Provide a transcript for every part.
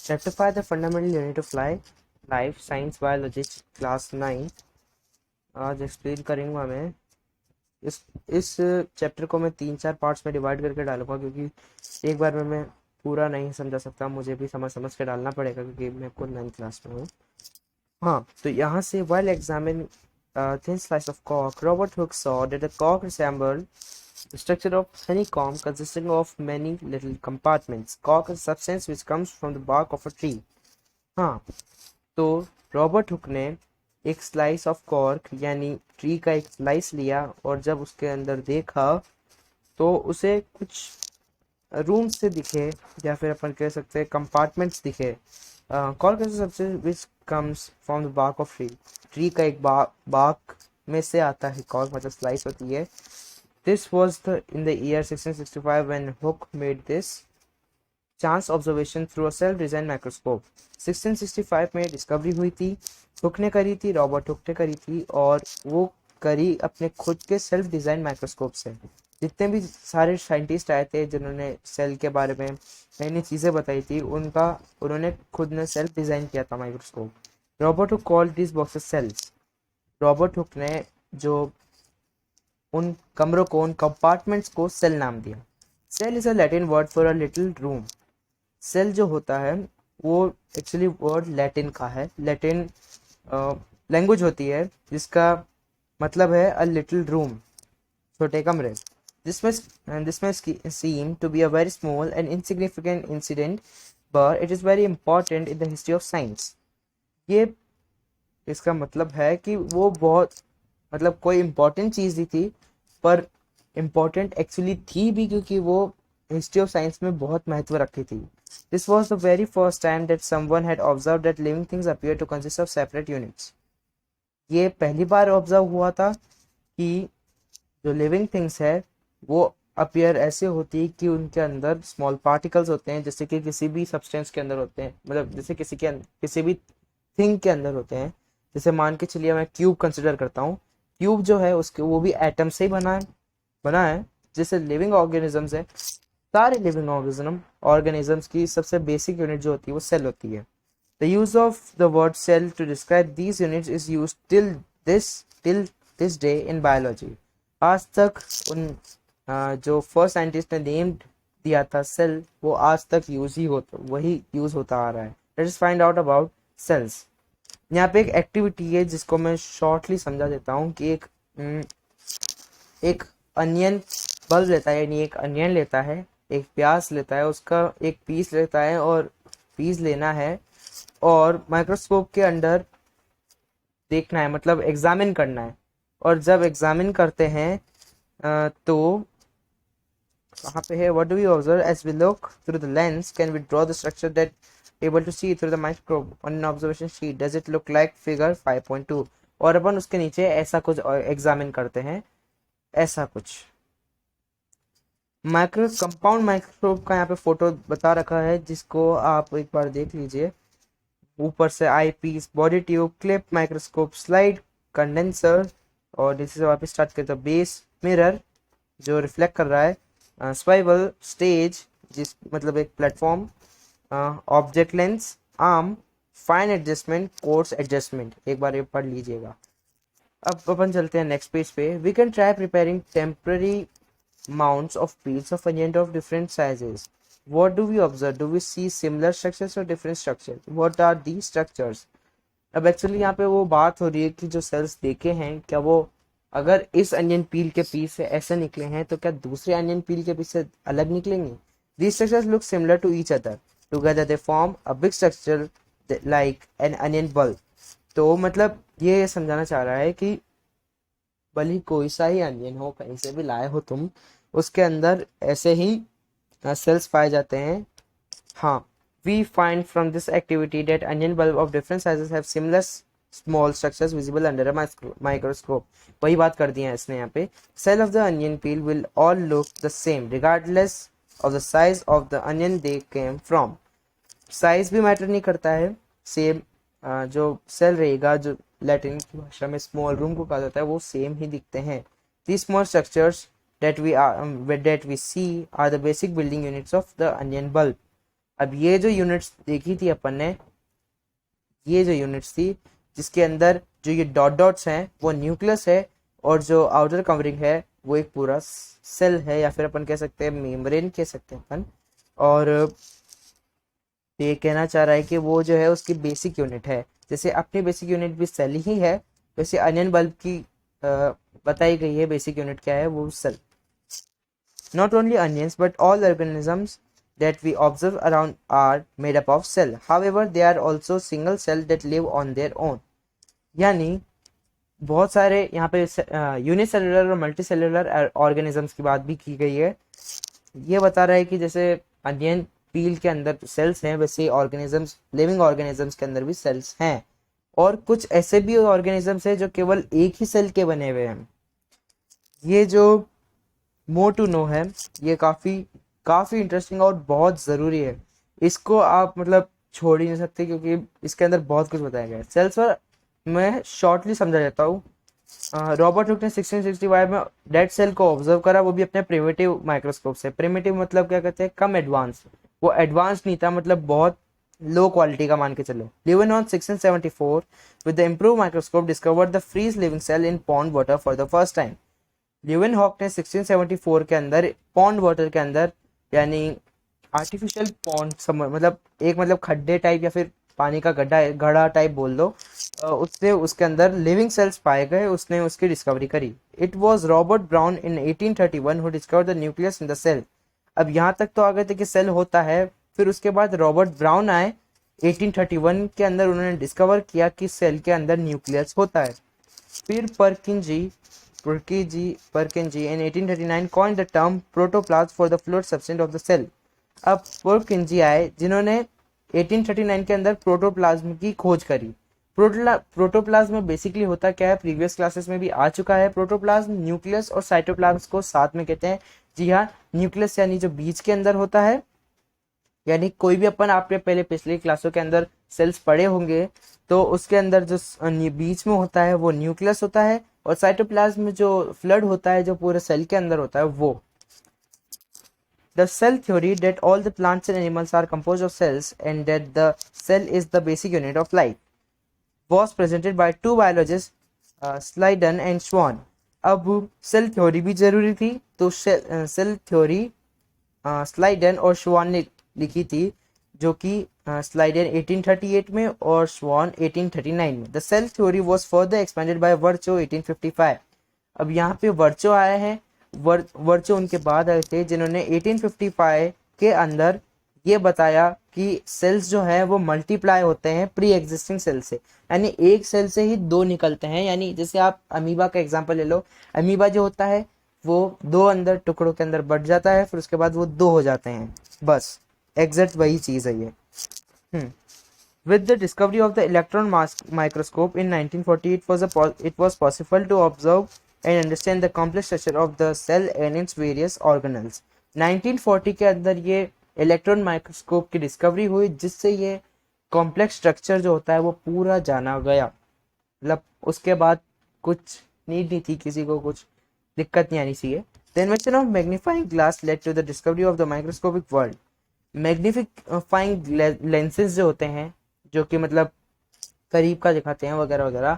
Chapter 5 The Fundamental Unit of Life Science Biology Class 9। आज explain करेंगे मैं इस चैप्टर को मैं 3-4 पार्ट्स में डिवाइड करके डालूंगा, क्योंकि एक बार में मैं पूरा नहीं समझा सकता, मुझे भी समझ के डालना पड़ेगा क्योंकि मैं खुद 9th क्लास में हूँ। हाँ, तो यहाँ से while examine thin slice of cork, Robert Hooke saw that the cork resembled the structure of honeycomb consisting of many little compartments. Cork is a substance which comes from the bark of a tree. हाँ, तो Robert Hooke ने एक slice of cork यानी tree का एक slice लिया और जब उसके अंदर देखा तो उसे कुछ रूम्स से दिखे, या फिर अपन कह सकते हैं कंपार्टमेंट्स दिखे। Cork is substance which comes from the bark of tree. Tree का एक बार्क में से आता है कॉर्क, मतलब स्लाइस होती है। This was the in the year 1665 when hook made this chance observation through a self design microscope. 1665 में डिस्कवरी हुई थी, हुक ने करी थी, रॉबर्ट हुक ने करी थी, और वो करी अपने खुद के सेल्फ डिजाइन माइक्रोस्कोप से। जितने भी सारे साइंटिस्ट आए थे जिन्होंने सेल के बारे में नई नई चीज़ें बताई थी, उन्होंने खुद ने सेल्फ डिज़ाइन किया था microscope. Robert Hooke called this boxes cells. Robert Hooke ने जो उन कमरों को, उन कंपार्टमेंट्स को सेल नाम दिया। Cell is a Latin word for a little room. Cell जो होता है वो एक्चुअली वर्ड लैटिन का है। लैटिन लैंग्वेज होती है जिसका मतलब है अ लिटिल रूम, छोटे कमरे। This may seem to be a very small and insignificant incident, but it is very important in the history of science. ये इसका मतलब है कि वो बहुत मतलब कोई इम्पोर्टेंट चीज़ ही थी, पर इम्पोर्टेंट एक्चुअली थी भी क्योंकि वो हिस्ट्री ऑफ साइंस में बहुत महत्व रखती थी। This was the very first time that someone had observed that living things appear to consist of separate units. ये पहली बार ऑब्जर्व हुआ था कि जो लिविंग थिंग्स है वो अपीयर ऐसे होती है कि उनके अंदर स्मॉल पार्टिकल्स होते हैं, जैसे कि किसी भी सब्सटेंस के अंदर होते हैं, मतलब जैसे किसी भी थिंग के अंदर होते हैं। जैसे मान के चलिए मैं क्यूब कंसिडर करता हूँ, क्यूब जो है उसके वो भी एटम से ही बना है। जैसे लिविंग ऑर्गेनिजम्स है, सारे लिविंग ऑर्गेनिजम्स की सबसे बेसिक यूनिट जो होती है वो सेल होती है। The use of the word cell to describe these units is used till this day in biology. आज तक उन जो फर्स्ट साइंटिस्ट ने नेम दिया था सेल, वो आज तक वही यूज होता आ रहा है। Let's find out about cells. यहाँ पे एक एक्टिविटी है जिसको मैं शॉर्टली समझा देता हूँ कि एक अनियन बल्ब लेता है, यानी एक अनियन लेता है, एक प्याज लेता है, उसका एक पीस लेता है और पीस लेना है और माइक्रोस्कोप के अंदर देखना है, मतलब एग्जामिन करना है। और जब एग्जामिन करते हैं तो कहाँ पे है, what do we observe as we look through the lens can we draw the structure that able to see through the microscope on an observation sheet does it look like figure 5.2। और अपन उसके नीचे ऐसा कुछ examine करते हैं, ऐसा कुछ। Compound microscope का यहाँ पे फोटो बता रखा है, जिसको आप एक बार देख लीजिए। ऊपर से eyepiece, body tube, clip, microscope, slide, condenser, और नीचे से वापस स्टार्ट करते बेस, मिरर जो रिफ्लेक्ट कर रहा है, स्वाइवल, स्टेज जिस मतलब एक platform, object lens, arm, fine adjustment, coarse adjustment. एक बार ये पढ़ लीजिएगा। अब अपन चलते हैं नेक्स्ट पेज पे। We can try preparing temporary mounts of peels of onion of different sizes. What do we observe? Do we see similar structures or different structures? What are these structures? अब actually यहाँ पे वो बात हो रही है कि जो सेल्स देखे हैं, क्या वो अगर इस अनियन पील के पीस से ऐसे निकले हैं तो क्या दूसरे अनियन पील के पीस से अलग निकलेंगे? These structures look similar to each other. Together they form a big structure like an onion bulb. तो मतलब ये समझाना चाह रहा है कि भले कोई सा ही अनियन हो, कहीं से भी लाए हो तुम, उसके अंदर ऐसे ही सेल्स पाए जाते हैं। हाँ, we find from this activity that onion bulb of different sizes have similar small structures visible under a microscope. वही बात कर दी है इसने यहाँ पे। Cell of the onion peel will all look the same regardless of the size of the onion they came from. Size भी matter नहीं करता है, सेम जो सेल रहेगा, जो लैटिन की भाषा में स्मॉल रूम को कहा जाता है, वो सेम ही दिखते हैं। These small structures that we see are the basic building units of the onion bulb. अब ये जो यूनिट्स देखी थी अपन ने, ये जो यूनिट्स थी जिसके अंदर जो ये डॉट डॉट्स हैं वो न्यूक्लियस है, और जो आउटर कवरिंग है वो एक पूरा सेल है, या फिर अपन कह सकते हैं मेम्ब्रेन कह सकते हैं अपन। और ये कहना चाह रहा है कि वो जो है उसकी बेसिक यूनिट है, जैसे अपनी बेसिक यूनिट भी सेल ही है, वैसे अनियन बल्ब की बताई गई है बेसिक यूनिट क्या है, वो cell. Not only onions, but all organisms that we observe around are made up of cell. However, they are also single cell that live on their own. यानी बहुत सारे यहाँ पे यूनिसेलुलर और मल्टी सेलुलर ऑर्गेनिजम्स की बात भी की गई है। ये बता रहा है कि जैसे अनियन पील के अंदर सेल्स हैं, वैसे ऑर्गेनिजम्स, लिविंग ऑर्गेनिजम्स के अंदर भी सेल्स हैं, और कुछ ऐसे भी ऑर्गेनिजम्स हैं जो केवल एक ही सेल के बने हुए हैं। ये जो मोर टू नो है, ये काफ़ी इंटरेस्टिंग और बहुत ज़रूरी है। इसको आप मतलब छोड़ ही नहीं सकते, क्योंकि इसके अंदर बहुत कुछ बताया गया है। सेल्स पर मैं शॉर्टली समझा देता हूँ। रॉबर्ट हुक ने 1665 में डेड सेल को ऑब्जर्व करा, वो भी अपने प्रिमिटिव माइक्रोस्कोप से। प्रिमिटिव मतलब क्या कहते हैं, कम एडवांस। वो एडवांस नहीं था, मतलब बहुत लो क्वालिटी का मान के चलो। Leeuwenhoek 1674 with the improve microscope discovered the free living cell in pond water for the first time. Leeuwenhoek ने 1674 के अंदर पॉन्ड वाटर के अंदर, यानी आर्टिफिशियल पॉन्ड, मतलब एक मतलब खड्डे टाइप या फिर पानी का गड्ढा, घड़ा टाइप बोल दो, उससे उसके अंदर लिविंग सेल्स पाए गए, उसने उसकी डिस्कवरी करी। It was Robert Brown in 1831 who discovered the nucleus in the cell. अब यहाँ तक तो आ गए थे कि सेल होता है, फिर उसके बाद रॉबर्ट ब्राउन आए 1831 के अंदर, उन्होंने डिस्कवर किया कि सेल के अंदर न्यूक्लियस होता है। फिर Purkinje in 1839 coined the term protoplasm for the fluid substance of the cell. अब Purkinje आए जिन्होंने 1839 के अंदर प्रोटोप्लाज्म की खोज करी। प्रोटोप्लाज्म में बेसिकली होता क्या है, प्रीवियस क्लासेस में भी आ चुका है। प्रोटोप्लाज्म न्यूक्लियस और साइटोप्लाज्म को साथ में कहते हैं। जी हाँ, न्यूक्लियस यानी जो बीज के अंदर होता है, यानी कोई भी अपन आपने पहले पिछले क्लासों के अंदर सेल्स पढ़े होंगे, तो उसके अंदर जो बीच में होता है वो न्यूक्लियस होता है, और साइटोप्लाज्म में जो फ्लड होता है जो पूरे सेल के अंदर होता है वो। The cell theory that all the plants and animals are composed of cells and that the cell is the basic unit of life was presented by two biologists, Sliden and Schwann. अब cell theory भी जरूरी थी, तो cell theory स्लाइडन और श्वान ने लिखी थी, जो कि स्लाइडन 1838 में और श्वान 1839 में। The cell theory was further expanded by Virchow 1855। अब यहाँ पे वर्चो आए हैं, वर्चो उनके बाद आए थे, जिन्होंने 1855 के अंदर ये बताया कि सेल्स जो है वो मल्टीप्लाई होते हैं प्री एग्जिस्टिंग सेल से, यानी एक सेल से ही दो निकलते हैं। यानी जैसे आप अमीबा का एग्जांपल ले लो, अमीबा जो होता है वो दो अंदर टुकड़ों के अंदर बढ़ जाता है, फिर उसके बाद वो दो हो जाते हैं, बस एग्जैक्ट वही चीज है ये। With the discovery of the electron microscope in 1940, it was possible to observe and understand the complex structure of the cell and its various organelles. 1940 के अंदर ये इलेक्ट्रॉन माइक्रोस्कोप की डिस्कवरी हुई, जिससे ये कॉम्प्लेक्स स्ट्रक्चर जो होता है वो पूरा जाना गया। मतलब उसके बाद कुछ नीड नहीं थी, किसी को कुछ दिक्कत नहीं आनी चाहिए। The invention of magnifying glass led to the discovery of the microscopic world. Magnifying lenses जो होते हैं, जो कि मतलब करीब का दिखाते हैं वगैरह वगैरह,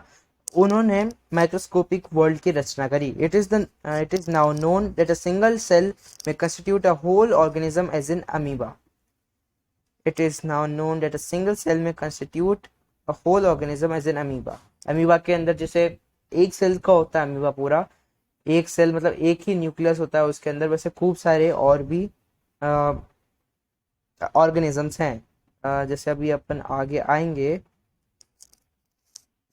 उन्होंने माइक्रोस्कोपिक वर्ल्ड की रचना करी। It is now known that a single cell may constitute a whole organism as in amoeba. It is now known that a single cell may constitute a whole organism as in amoeba. Amoeba के अंदर जैसे एक cell का होता है amoeba पूरा, एक cell मतलब एक ही न्यूक्लियस होता है उसके अंदर, वैसे खूब सारे और भी ऑर्गेनिजम्स हैं। जैसे अभी अपन आगे आएंगे,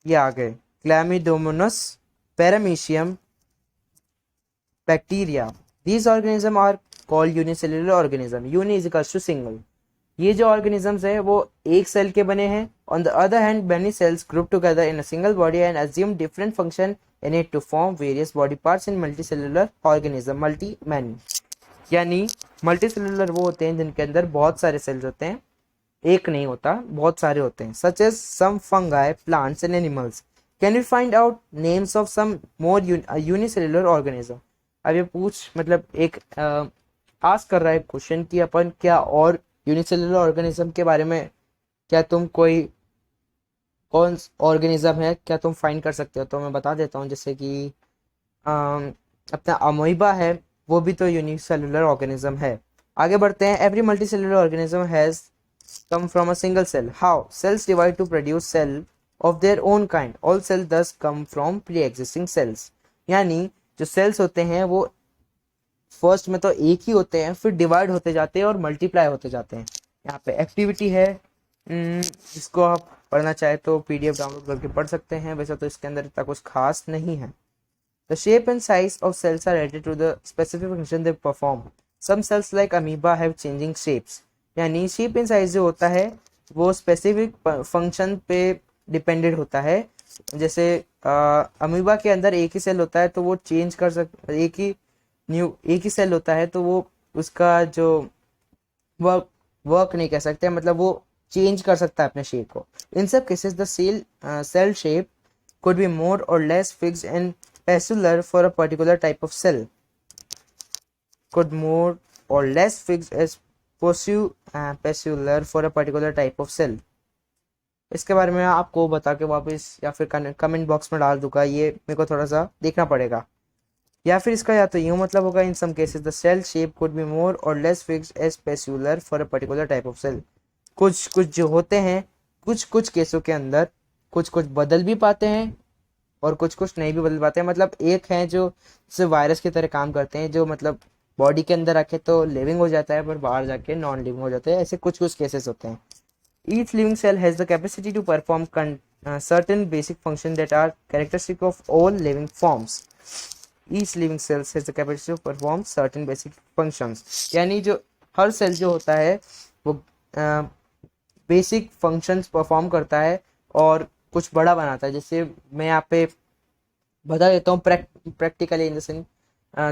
ये आ गए Chlamydomonas, paramecium, bacteria. These organism are called unicellular organism. Uni is equals to single. ये जो ऑर्गेनिजम्स है वो एक सेल के बने हैं। On the other hand many cells group together in a single body and assume different function in it to form various body parts in multicellular organism. Multi many यानी multicellular वो होते हैं जिनके अंदर बहुत सारे सेल्स होते हैं, एक नहीं होता, बहुत सारे होते हैं। Such as some fungi, plants and animals. Can you find out names of some more unicellular organism. अब ये पूछ मतलब एक आस्क कर रहा है क्वेश्चन कि अपन क्या और यूनिसेलुलर ऑर्गेनिज्म के बारे में क्या तुम कोई कौन ऑर्गेनिज्म है क्या तुम फाइंड कर सकते हो? तो मैं बता देता हूँ, जैसे कि अपना अमोइबा है, वो भी तो यूनिसेलुलर ऑर्गेनिज्म है। आगे बढ़ते हैं। Every multicellular organism has come from a single cell. How? Cells divide to produce cell of their own kind. All cells thus come from pre-existing cells. यानी जो सेल्स होते हैं वो फर्स्ट में तो एक ही होते हैं, फिर डिवाइड होते जाते हैं और मल्टीप्लाई होते जाते हैं। यहाँ पे एक्टिविटी है, जिसको आप पढ़ना चाहे तो पीडीएफ डाउनलोड करके पढ़ सकते हैं। वैसे तो इसके अंदर इतना कुछ खास नहीं है। The shape and size of cells are related to the specific function they perform. Some cells like amoeba have changing shapes. यानी शेप एंड साइज जो होता है वो स्पेसिफिक फंक्शन पे डिपेंडेंट होता है। जैसे अमीबा के अंदर एक ही सेल होता है तो वो चेंज कर एक ही सेल होता है तो वो उसका जो वर्क नहीं कह सकते, मतलब वो चेंज कर सकता है अपने शेप को। इन सब cases the cell shape could be more or less fixed and peculiar for a particular type of cell. Could more or less fixed as peculiar for a particular type of cell. इसके बारे में आपको बता के वापस या फिर comment box में डाल दूंगा, ये मेरे को थोड़ा सा देखना पड़ेगा। या फिर इसका या तो यूँ मतलब होगा, in some cases the cell shape could be more or less fixed as peculiar for a particular type of cell. कुछ कुछ जो होते हैं, कुछ कुछ केसों के अंदर कुछ कुछ बदल भी पाते हैं और कुछ कुछ नहीं भी बदल पाते हैं। मतलब एक है जो जैसे वायरस की तरह काम करते हैं, जो मतलब बॉडी के अंदर रखे तो लिविंग हो जाता है पर बाहर जाके नॉन लिविंग हो जाते हैं। ऐसे कुछ कुछ केसेस होते हैं। Each living cell has the capacity to perform certain basic functions that are characteristic of all living forms. Each living cell has the capacity to perform certain basic functions. यानी जो हर सेल जो होता है वो basic functions perform करता है और कुछ बड़ा बनाता है। जैसे मैं यहाँ पे बता देता हूँ प्रैक्टिकली इन द सेंस,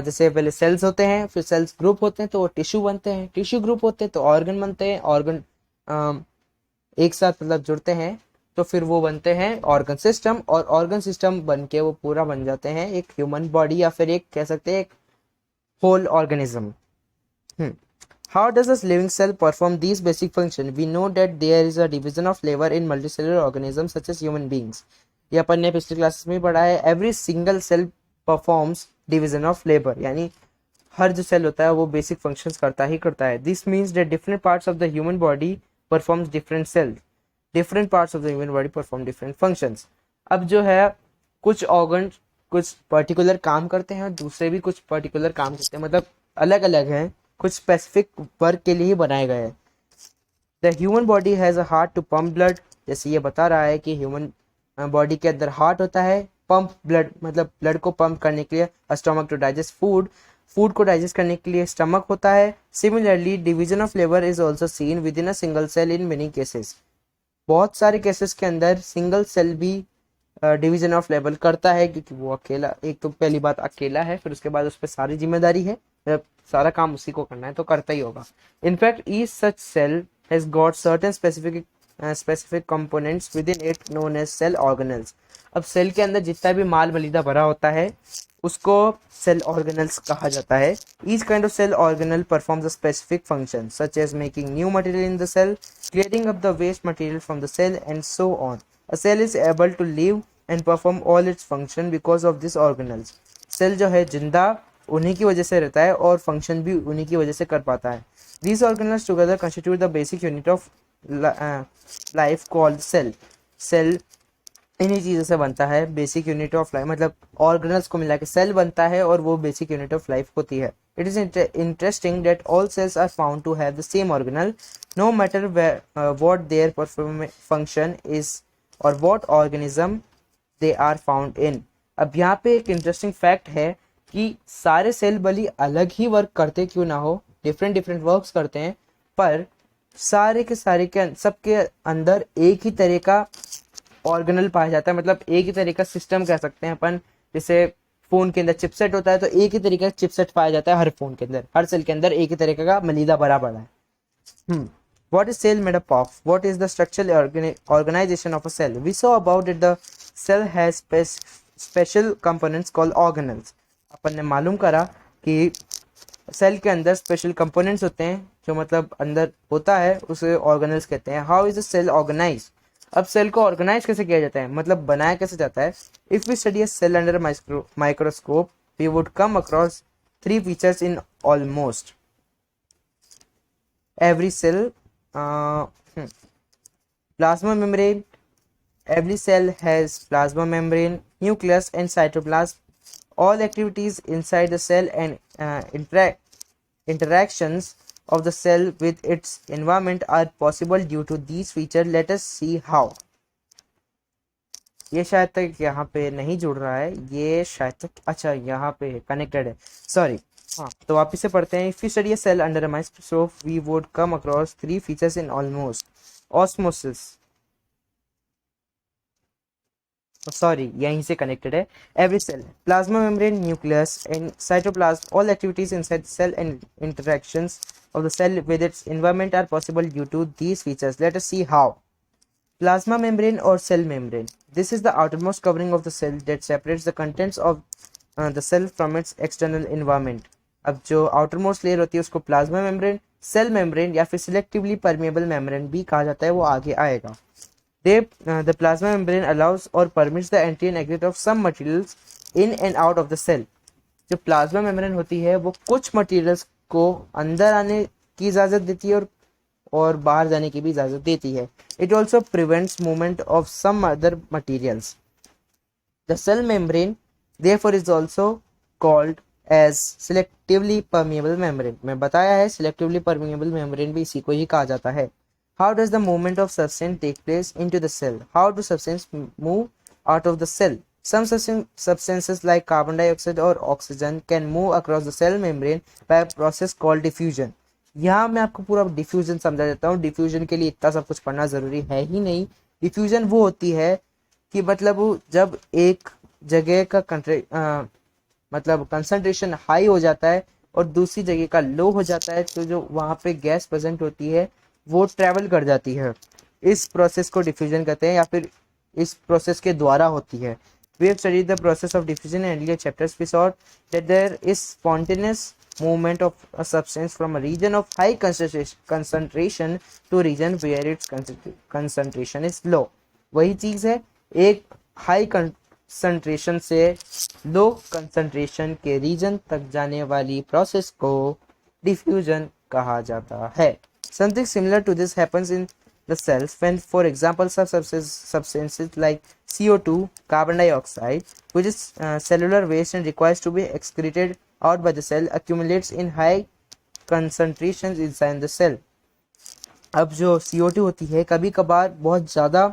जैसे पहले सेल्स होते हैं, फिर सेल्स ग्रुप होते हैं तो वो टिश्यू बनते हैं, टिश्यू ग्रुप होते हैं तो ऑर्गन बनते हैं, ऑर्गन एक साथ मतलब जुड़ते हैं तो फिर वो बनते हैं ऑर्गन सिस्टम, और ऑर्गन सिस्टम बन के वो पूरा बन जाते हैं एक ह्यूमन बॉडी, या फिर एक कह सकते हैं एक whole organism. How does a living cell perform these basic functions? We know that there is a division of labor in multicellular organisms such as human beings. ये अपन ने पिछले क्लासेस में पढ़ा है। Every single cell performs division of labor, यानी हर जो cell होता है वो बेसिक फंक्शंस करता ही करता है। This means that different parts of the human body performs different cells. Different parts of the human body perform different functions. अब जो है कुछ ऑर्गन कुछ पर्टिकुलर काम करते हैं और दूसरे भी कुछ पर्टिकुलर काम करते हैं, मतलब अलग अलग हैं, कुछ स्पेसिफिक वर्क के लिए ही बनाए गए हैं। The human body has a heart to pump blood. जैसे ये बता रहा है कि ह्यूमन बॉडी के अंदर हार्ट होता है, पंप ब्लड मतलब ब्लड को पंप करने के लिए, stomach to digest food, food को डाइजेस्ट करने के लिए स्टमक होता है। Similarly division of labour is also seen within a single cell in many cases. बहुत सारे केसेस के अंदर सिंगल सेल भी डिवीजन ऑफ लेबर करता है, क्योंकि वो अकेला, एक तो पहली बात अकेला है, फिर उसके बाद उस पर सारी जिम्मेदारी है, सारा काम उसी को करना है तो करता ही होगा। In fact each such cell has got certain specific components within it known as cell organelles. अब सेल के अंदर जितना भी माल मलीदा भरा होता है उसको सेल ऑर्गेनल्स कहा जाता है। Each kind of cell organelle performs a specific function such as making new material in the cell, clearing up the waste material from the cell, and so on. A cell is able to live and perform all its function because of these organelles. Cell जो है जिंदा उन्हीं की वजह से रहता है और फंक्शन भी उन्हीं की वजह से कर पाता है। These organelles together constitute the basic unit of life called cell. Cell इन्हीं चीज़ों से बनता है, बेसिक यूनिट ऑफ लाइफ, मतलब ऑर्गेनल्स को मिला के सेल बनता है और वो बेसिक यूनिट ऑफ लाइफ होती है। It is interesting that all cells are found to have the same organelle, no matter what their function is or what organism they are found in. अब यहाँ पे एक इंटरेस्टिंग फैक्ट है कि सारे cell भली अलग ही वर्क करते क्यों ना हो, डिफरेंट डिफरेंट वर्क्स करते हैं, पर सारे के सबके अंदर एक ही तरह का ऑर्गेनल पाया जाता है। मतलब एक ही तरह का सिस्टम कह सकते हैं अपन। जैसे फोन के अंदर चिपसेट होता है तो एक ही तरीके का चिपसेट पाया जाता है हर फोन के अंदर, हर सेल के अंदर एक ही तरीके का मलीदा भरा पड़ा है। What is cell made up of? What is the structural organization of a cell? We saw about that the cell has special components called organelles. अपन ने मालूम करा कि सेल के अंदर स्पेशल कंपोनेंट्स होते हैं जो मतलब अंदर होता है, उसे ऑर्गेनल्स कहते हैं। How is a cell organize? अब सेल को ऑर्गेनाइज कैसे किया जाता है, मतलब बनाया कैसे जाता है? If we study a cell under microscope we would come across three features in almost every cell. Plasma membrane. Every cell has plasma membrane, nucleus, and cytoplasm. All activities inside the cell and interactions of the cell with its environment are possible due to these features. Let us see how. ये शायद तक यहाँ पे नहीं जुड़ रहा है, ये शायद तक अच्छा यहाँ पे कनेक्टेड है, सॉरी। हाँ, तो वापिस से पढ़ते हैं। If you study a cell under a microscope we would come across three features in almost osmosis, sorry यहीं से कनेक्टेड है। Every cell, plasma membrane, nucleus and cytoplasm, all activities inside the cell and interactions of the cell with its environment are possible due to these features. Let us see how. Plasma membrane or cell membrane. This is the outermost covering of the cell that separates the contents of the cell from its external environment. अब जो outermost layer होती है उसको plasma membrane, cell membrane या फिर selectively permeable membrane भी कहा जाता है, वो आगे आएगा। The plasma membrane allows or permits the entry and exit of some materials in and out of the cell. जो प्लाज्मा मेम्ब्रेन होती है वो कुछ मटेरियल्स को अंदर आने की इजाज़त देती है और बाहर जाने की भी इजाज़त देती है। It also prevents movement of some other materials. The cell membrane therefore is also called as selectively permeable membrane. मैं बताया है सिलेक्टिवली परमिएबल मेम्ब्रेन भी इसी को ही कहा जाता है। How does the movement of substance take place into the cell? How do substance move out of the cell? Some substances like carbon dioxide or oxygen can move across the cell membrane by a process called diffusion. यहाँ मैं आपको पूरा diffusion समझा देता हूँ। Diffusion के लिए इतना सब कुछ पढ़ना जरूरी है ही नहीं। डिफ्यूजन वो होती है कि मतलब जब एक जगह का मतलब कंसंट्रेशन हाई हो जाता है और दूसरी जगह का लो हो जाता है, तो जो वहाँ पे गैस प्रेजेंट होती है वो ट्रेवल कर जाती है। इस प्रोसेस को डिफ्यूजन कहते हैं या फिर इस प्रोसेस के द्वारा होती है। We have studied the process of diffusion in earlier chapters. We saw that there is spontaneous movement of a substance from a region of high concentration to a region where its concentration is low. वही चीज़ है, एक high concentration से low concentration के reason तक जाने वाली process को diffusion कहा जाता है। Something similar to this happens in the cells when, for example, substances like CO2, carbon dioxide, which is cellular waste and requires to be excreted out by the cell, accumulates in high concentrations inside the cell. अब जो CO2 होती है कभी कभार बहुत ज़्यादा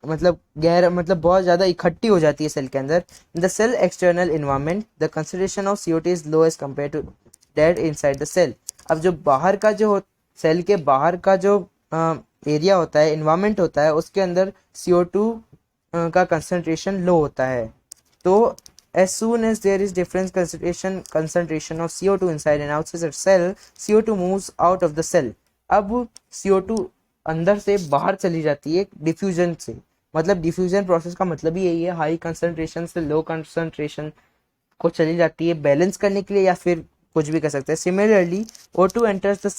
मतलब बहुत ज़्यादा इकट्ठी हो जाती है सेल के अंदर। The cell external environment the concentration of CO2 is low as compare to that inside the cell. अब जो बाहर का जो सेल के बाहर का जो एरिया होता है, इन्वायरमेंट होता है, उसके अंदर CO2 का कंसंट्रेशन लो होता है। तो as soon as there is different concentration of CO2 inside and outside the cell, CO2 moves out of the cell. अब CO2 अंदर से बाहर चली जाती है डिफ्यूजन से। मतलब डिफ्यूजन प्रोसेस का मतलब ही यही है, हाई कंसंट्रेशन से लो कंसंट्रेशन को चली जाती है बैलेंस करने के लिए या फिर कुछ भी कर सकते हैं। Similarly, O2 enters the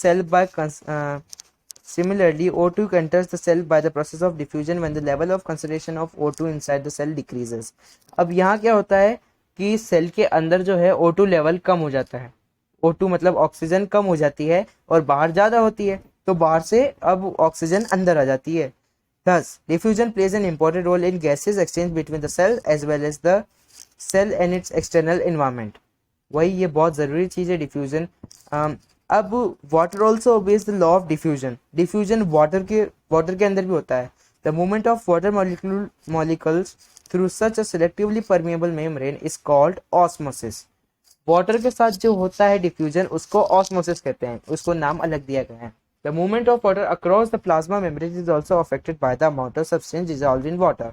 cell by the process of diffusion when the level of concentration of O2 inside the cell decreases. अब यहाँ क्या होता है कि सेल के अंदर जो है O2 लेवल कम हो जाता है। O2 मतलब ऑक्सीजन कम हो जाती है और बाहर ज़्यादा होती है, तो बाहर से अब ऑक्सीजन अंदर आ जाती है। Thus, diffusion plays an important role in gases exchange between the cell as well as the cell and its external environment. वही ये बहुत ज़रूरी चीज़ है डिफ्यूजन। अब water also obeys the law of diffusion. Diffusion water के अंदर भी होता है। The movement of water molecules through such a selectively permeable membrane is called osmosis. Water के साथ जो होता है डिफ्यूजन उसको ऑस्मोसिस कहते हैं, उसको नाम अलग दिया गया है। The movement of water across the plasma membrane is also affected by the amount of substance dissolved in water.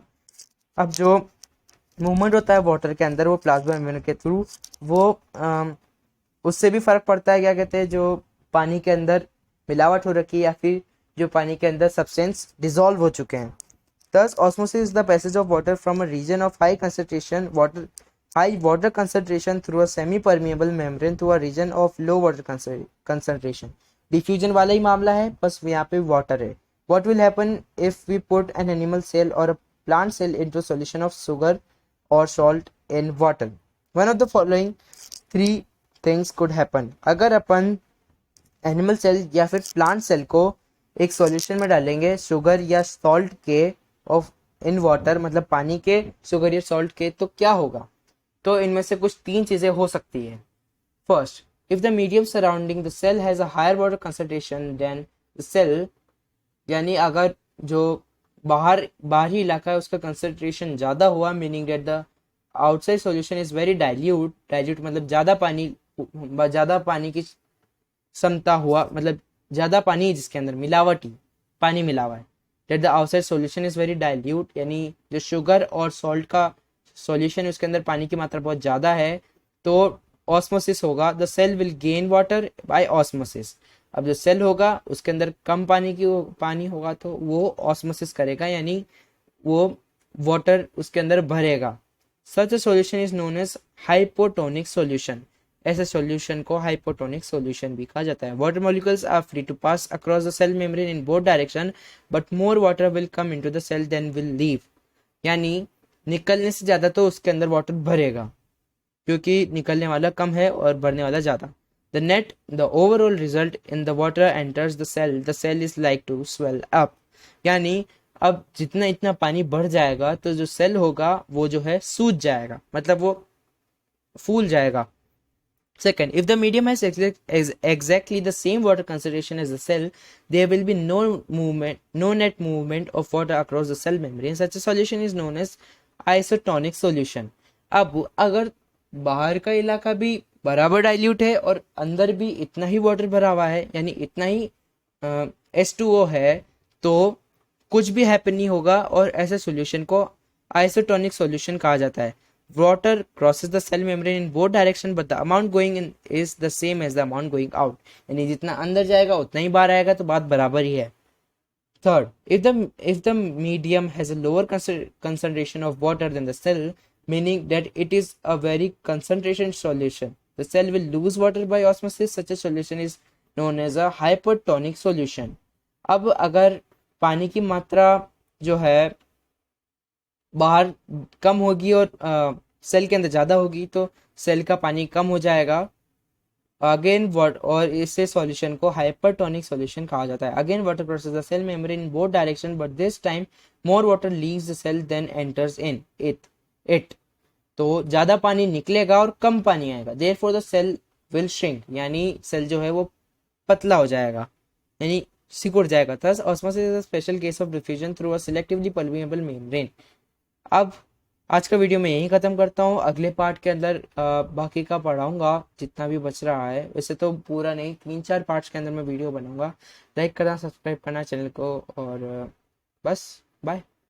अब जो मूवमेंट होता है वाटर के अंदर वो प्लाज्मा मेम्ब्रेन के थ्रू, वो उससे भी फर्क पड़ता है, क्या कहते हैं, जो पानी के अंदर मिलावट हो रखी है या फिर जो पानी के अंदर सब्सटेंस डिसॉल्व हो चुके हैं। Thus, osmosis is the passage of water from a region of high concentration water high water concentration through a semi-permeable membrane to a region of low water concentration. Diffusion वाला ही मामला है, बस यहाँ पे water है. What will happen if we put an animal cell or a plant cell into solution of sugar or salt in water? One of the following three things could happen. अगर अपन animal cell या फिर plant cell को एक solution में डालेंगे sugar या salt के of in water, मतलब पानी के, शुगर या सॉल्ट के, तो क्या होगा? तो इनमें से कुछ तीन चीजें हो सकती है. First, if the medium surrounding the cell has a higher water concentration than the cell, यानी अगर जो बाहरी इलाका है उसका कंसंट्रेशन ज़्यादा हुआ, meaning that the outside solution is very dilute मतलब ज़्यादा पानी की क्षमता हुआ, मतलब ज़्यादा पानी जिसके अंदर मिलावटी पानी मिला हुआ है. That the outside solution is very dilute, यानी जो शुगर और सॉल्ट का सॉल्यूशन है उसके अंदर पानी की मात्रा बहुत ज़्यादा है, तो ऑस्मोसिस होगा. The cell will gain water by osmosis. अब जो सेल होगा उसके अंदर कम पानी होगा तो वो ऑस्मोसिस करेगा, यानी वो वाटर उसके अंदर भरेगा. Such a solution is known as hypotonic solution. ऐसे सॉल्यूशन को हाइपोटोनिक सॉल्यूशन भी कहा जाता है. Water molecules are free to pass across the cell membrane in both direction, but more water will come into the cell then will leave. यानी निकलने से ज़्यादा तो उसके अंदर वाटर भरेगा, क्योंकि निकलने वाला कम है और भरने वाला ज़्यादा. The overall result in the water enters the cell is like to swell up. यानी अब जितना इतना पानी बढ़ जाएगा तो जो सेल होगा वो जो है सूज जाएगा, मतलब वो फूल जाएगा. Second, if the medium has exactly the same water concentration as the cell, there will be no net movement of water across the cell membrane. Such a solution is known as isotonic solution. अब अगर बाहर का इलाका भी बराबर dilute है और अंदर भी इतना ही वाटर भरा हुआ है, यानी इतना ही H2O है, तो कुछ भी हैपन नहीं होगा और ऐसे सॉल्यूशन को आइसोटोनिक सॉल्यूशन कहा जाता है. Water crosses the cell membrane in both direction, but the amount going in is the same as the amount going out. यानी जितना अंदर जाएगा उतना ही बाहर आएगा, तो बात बराबर ही है. Third, if the medium has a lower concentration of water than the cell, meaning that it is a very concentration solution, the cell will lose water by osmosis. Such a solution is known as a hypertonic solution. अब अगर पानी की मात्रा जो है बाहर कम होगी और सेल के अंदर ज़्यादा होगी, तो सेल का पानी कम हो जाएगा. अगेन और इसे सॉल्यूशन को हाइपरटोनिक सॉल्यूशन कहा जाता है. Again water crosses the cell membrane in both direction, but this time more water leaves the cell than enters in it. तो ज़्यादा पानी निकलेगा और कम पानी आएगा. Therefore the cell will shrink, यानी सेल जो है वो पतला हो जाएगा, यानी सिकुड़ जाएगा. Thus osmosis is a special case of diffusion through a selectively permeable membrane. अब आज का वीडियो मैं यहीं ख़त्म करता हूँ. अगले पार्ट के अंदर बाकी का पढ़ाऊँगा जितना भी बच रहा है. वैसे तो पूरा नहीं, 3-4 पार्ट्स के अंदर मैं वीडियो बनाऊँगा. लाइक करना, सब्सक्राइब करना चैनल को, और बस बाय.